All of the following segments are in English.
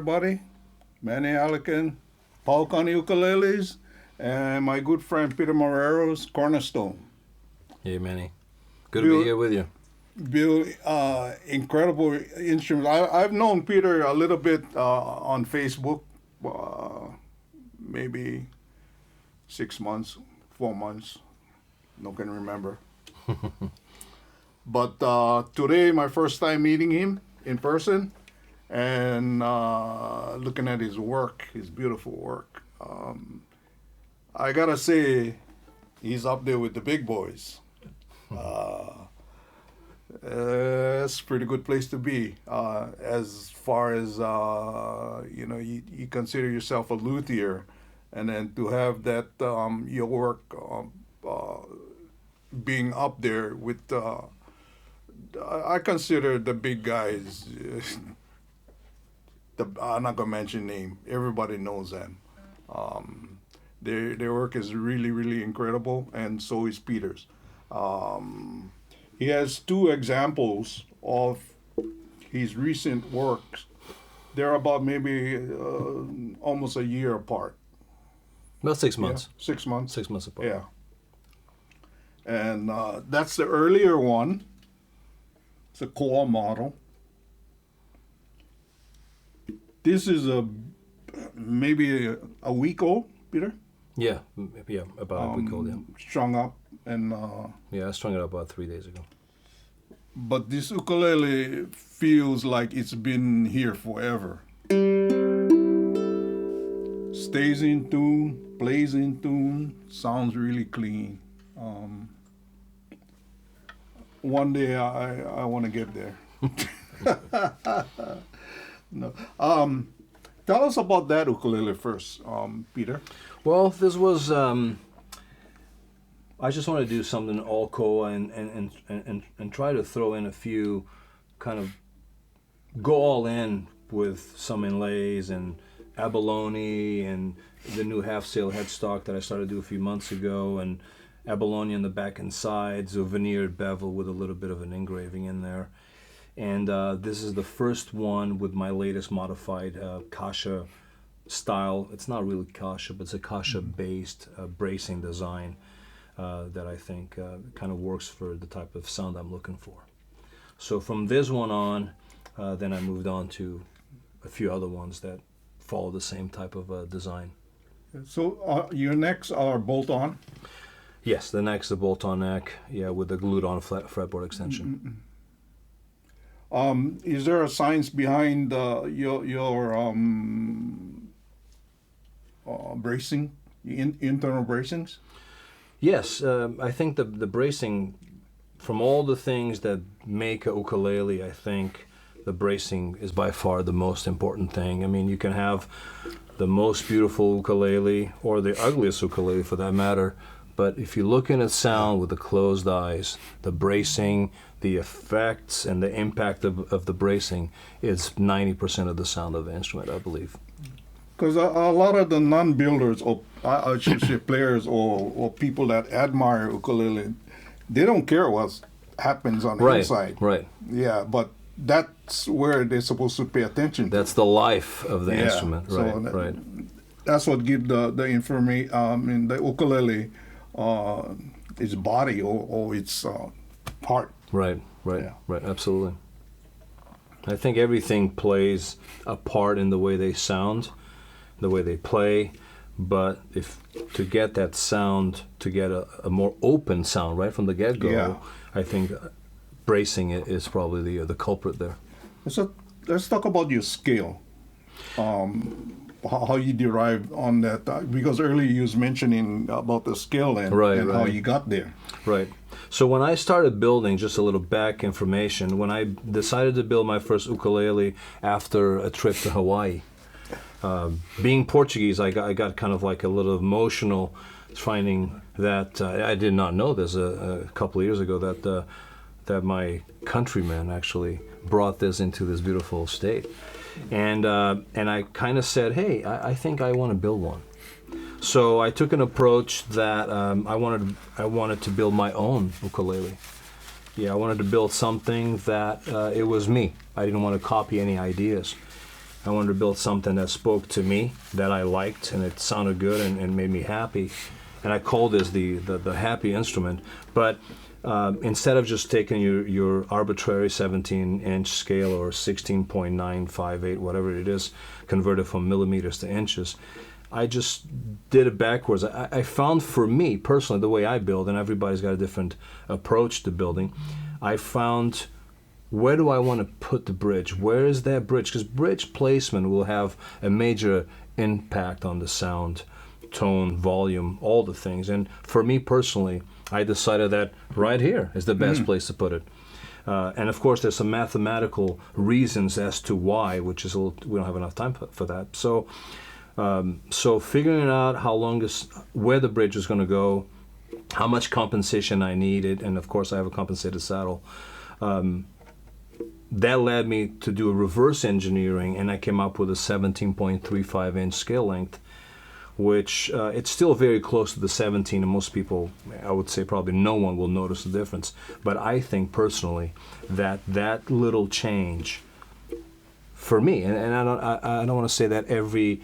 everybody. Manny Halican, Ukuleles, and my good friend Peter Marreiros, Cornerstone. Hey, Manny. Good to be here with you. Build incredible instruments. I've known Peter a little bit on Facebook, maybe 6 months, 4 months. No can remember. But today, my first time meeting him in person and looking at his work, his beautiful work. I gotta say, he's up there with the big boys. It's a pretty good place to be. As far as you consider yourself a luthier, and then to have that your work being up there with I consider the big guys. I'm not gonna mention name. Everybody knows them. Their work is really, really incredible, and so is Peter's. He has two examples of his recent works. They're about maybe almost a year apart. About 6 months. Yeah, 6 months. 6 months apart. Yeah. And that's the earlier one. It's a core model. This is maybe a week old, Peter? Yeah, about a week old, yeah. Strung up and... I strung it up about 3 days ago. But this ukulele feels like it's been here forever. Stays in tune, plays in tune, sounds really clean. One day I want to get there. No. Tell us about that ukulele first, Peter. Well, this was I just want to do something all koa and try to throw in a few kind of go all in with some inlays and abalone and the new half sail headstock that I started to do a few months ago, and abalone on the back and sides, a veneered bevel with a little bit of an engraving in there. And this is the first one with my latest modified kasha style. It's not really kasha, but it's a kasha-based bracing design that I think kind of works for the type of sound I'm looking for. So from this one on, then I moved on to a few other ones that follow the same type of design. So your necks are bolt-on? Yes, the neck's a bolt-on neck, with the glued-on fretboard extension. Is there a science behind your bracing, internal bracings? Yes, I think the bracing, from all the things that make a ukulele, I think the bracing is by far the most important thing. I mean, you can have the most beautiful ukulele or the ugliest ukulele for that matter, but if you look in at sound with the closed eyes, the bracing, the effects, and the impact of the bracing is 90% of the sound of the instrument, I believe. Because a lot of the non-builders, or I should say players, or people that admire ukulele, they don't care what happens on the inside. Right. Yeah, but that's where they're supposed to pay attention to. That's the life of the instrument. Right, so right. That's what gives the information in the ukulele its body or its heart. Right, absolutely. I think everything plays a part in the way they sound, the way they play, but if to get that sound, to get a more open sound right from the get-go, I think bracing it is probably the culprit there. So let's talk about your scale. How you derive on that, because earlier you was mentioning about the scale and how you got there. Right. So when I started building, just a little back information, when I decided to build my first ukulele after a trip to Hawaii, being Portuguese, I got kind of like a little emotional finding that I did not know this a couple of years ago, that my countrymen actually brought this into this beautiful state. And I kind of said, hey, I think I want to build one. So I took an approach that I wanted to build my own ukulele. I wanted to build something that it was me. I didn't want to copy any ideas. I wanted to build something that spoke to me, that I liked, and it sounded good and made me happy. And I called this the happy instrument. But instead of just taking your arbitrary 17-inch scale or 16.958, whatever it is, converted from millimeters to inches, I just did it backwards. I found, for me personally, the way I build, and everybody's got a different approach to building, I found, where do I want to put the bridge? Where is that bridge? Because bridge placement will have a major impact on the sound, tone, volume, all the things. And for me personally, I decided that right here is the best place to put it. And of course, there's some mathematical reasons as to why, which is we don't have enough time for that. So figuring out where the bridge is going to go, how much compensation I needed, and of course I have a compensated saddle. That led me to do a reverse engineering, and I came up with a 17.35-inch scale length, which it's still very close to the 17, and most people, I would say probably no one will notice the difference. But I think personally that little change, for me, and I don't want to say that every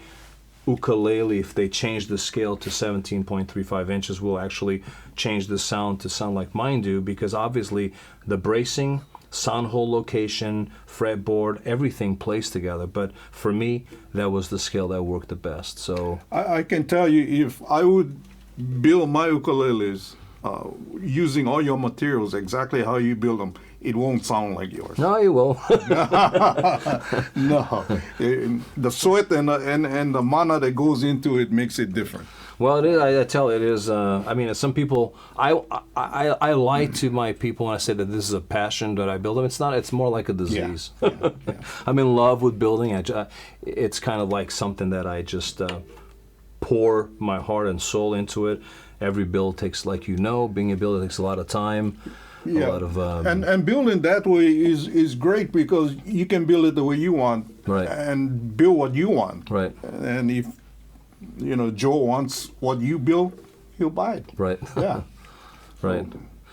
ukulele, if they change the scale to 17.35 inches, will actually change the sound to sound like mine do, because obviously the bracing, sound hole location, fretboard, everything plays together. But for me, that was the scale that worked the best. So I can tell you, if I would build my ukuleles using all your materials exactly how you build them, it won't sound like yours. no, you will. No, the sweat and the mana that goes into it makes it different. Well, it is. I tell it is. I mean, some people. I lie to my people when I say that this is a passion that I build them. It's not. It's more like a disease. Yeah. I'm in love with building. It's kind of like something that I just pour my heart and soul into it. Every build takes, like being a builder takes a lot of time. Yeah. A lot of and building that way is great, because you can build it the way you want, Right. and build what you want. Right. And if Joe wants what you build, he'll buy it. Right. Yeah. Right.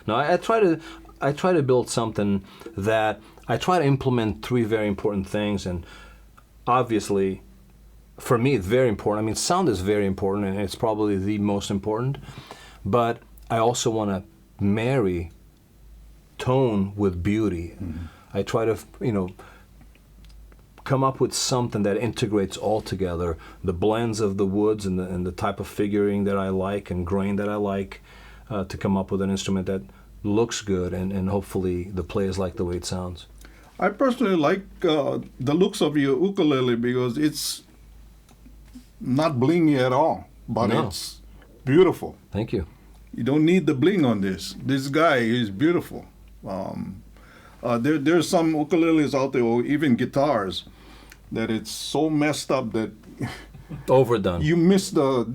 No, I try to build something that I try to implement three very important things, and obviously, for me, it's very important. I mean, sound is very important, and it's probably the most important. But I also want to marry tone with beauty. Mm-hmm. I try to, come up with something that integrates all together, the blends of the woods and the type of figuring that I like and grain that I like, to come up with an instrument that looks good and hopefully the players like the way it sounds. I personally like the looks of your ukulele, because it's not blingy at all, but No. it's beautiful. Thank you. You don't need the bling on this. This guy is beautiful. There's some ukuleles out there, or even guitars, that it's so messed up that Overdone. you miss the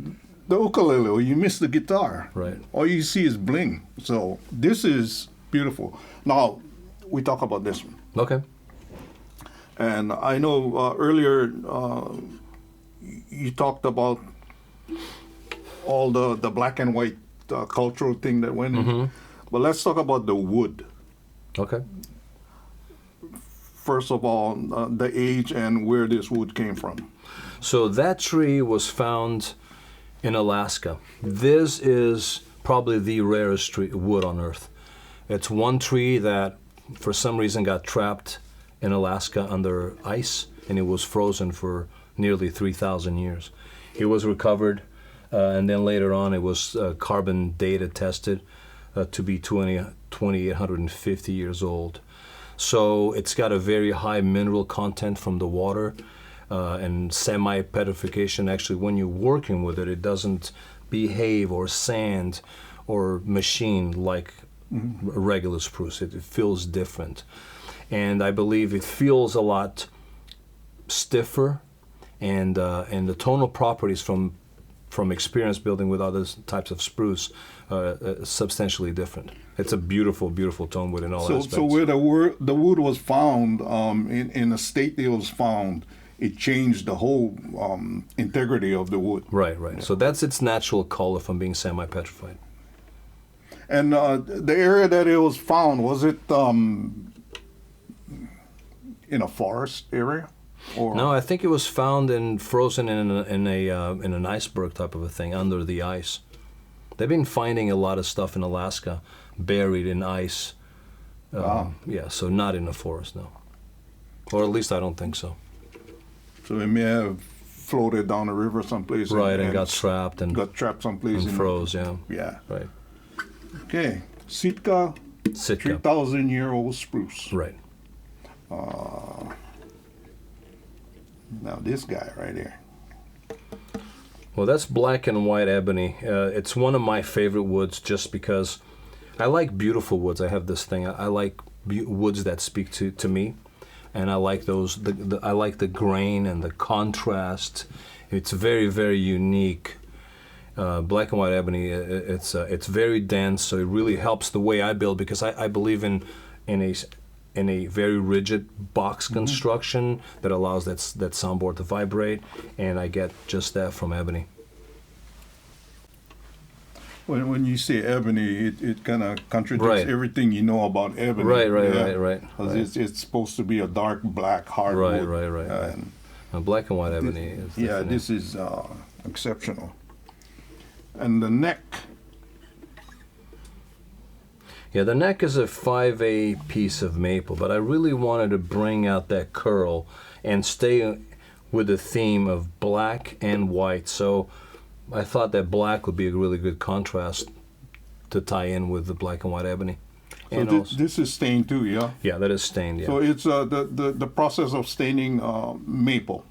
ukulele, or you miss the guitar. Right. All you see is bling. So this is beautiful. Now, we talk about this one. Okay. And I know earlier you talked about all the black and white cultural thing that went in. But let's talk about the wood. Okay. First of all, the age and where this wood came from. So that tree was found in Alaska. This is probably the rarest wood on Earth. It's one tree that for some reason got trapped in Alaska under ice, and it was frozen for nearly 3,000 years. It was recovered, and then later on it was carbon dated tested to be 2,850 years old. So it's got a very high mineral content from the water, and semi-petrification. Actually, when you're working with it, it doesn't behave or sand or machine like regular spruce. It feels different. And I believe it feels a lot stiffer, and the tonal properties from experience building with other types of spruce substantially different. It's a beautiful, beautiful tone wood in all aspects. So where the wood was found, in the state it was found, it changed the whole integrity of the wood. Right. Yeah. So that's its natural color from being semi-petrified. And the area that it was found, was it in a forest area? Or No, I think it was found and frozen in an iceberg type of a thing under the ice. They've been finding a lot of stuff in Alaska buried in ice. Wow. Yeah, so not in the forest, no. Or at least I don't think so. So it may have floated down the river someplace. Right, and got trapped and someplace. and froze, yeah. Yeah. Right. Okay. Sitka, Sitka. 3,000-year-old spruce. Right. Now this guy right here. Well, that's black and white ebony. It's one of my favorite woods just because I like beautiful woods. I have this thing. I like woods that speak to me, and I like those. I like the grain and the contrast. It's very, very unique. Black and white ebony. It's very dense, so it really helps the way I build because I believe in a very rigid box construction that allows that soundboard to vibrate, and I get just that from ebony. When you say ebony, it kind of contradicts Right. everything you know about ebony. Right. Because it's supposed to be a dark black hardwood. Right. And Black and white ebony is definitely- this is exceptional. And the neck. Yeah, the neck is a 5A piece of maple, but I really wanted to bring out that curl and stay with the theme of black and white. So I thought that black would be a really good contrast to tie in with the black and white ebony. So And also, this is stained too, yeah? yeah, that is stained, yeah. So it's the process of staining maple.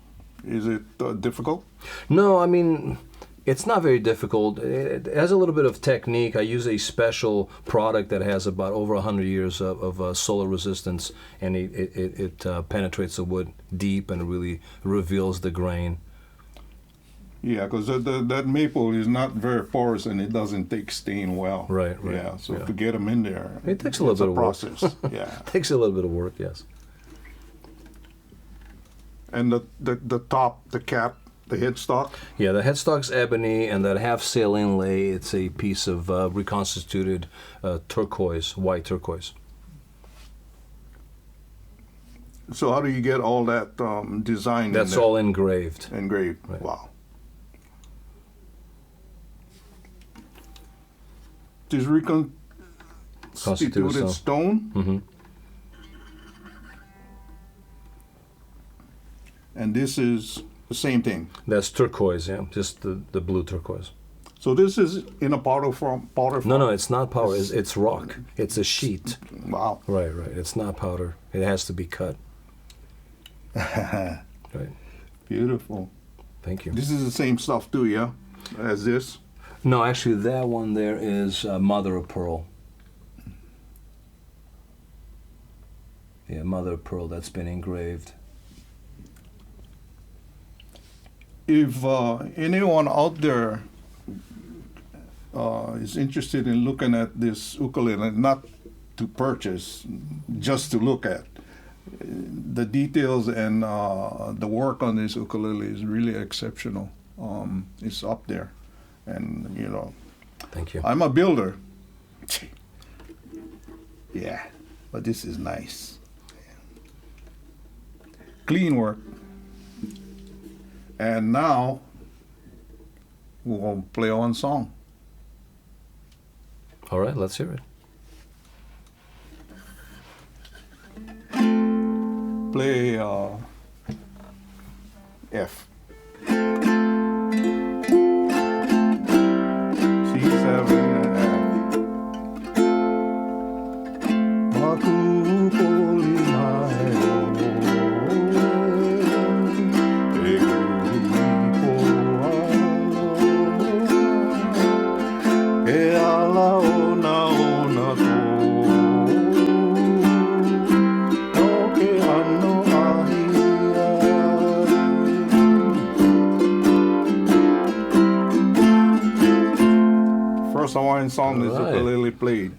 Is it difficult? No, I mean, it's not very difficult. It has a little bit of technique. I use a special product that has about over 100 years of solar resistance, and it penetrates the wood deep and really reveals the grain. Yeah, because that maple is not very porous and it doesn't take stain well. Right. Yeah, so yeah. to get them in there, It takes a little it's bit of work. process. Yeah, Takes a little bit of work, yes. and the top, the cap, the headstock. Yeah, the headstock's ebony, and that half sail inlay, it's a piece of reconstituted turquoise, white turquoise. So how do you get all that design? That's in there? all engraved. Engraved. Right. Wow. This reconstituted stone. Mm-hmm. And this is the same thing. That's turquoise, yeah, just the blue turquoise. So this is in a powder form. No, it's not powder. It's rock. It's a sheet. Wow. Right. It's not powder. It has to be cut. Right. Beautiful. Thank you. This is the same stuff too, yeah, as this. No, actually, that one there is mother of pearl. Yeah, mother of pearl that's been engraved. If anyone out there is interested in looking at this ukulele, not to purchase, just to look at, the details and the work on this ukulele is really exceptional. It's up there. And, you know, Thank you. I'm a builder. Yeah, but this is nice. Clean work. And now we're going to play one song. All right, let's hear it. Play F. C7 and F. Makupoli maero, e ala ona ko. First Hawaiian song is All right. ukulele played.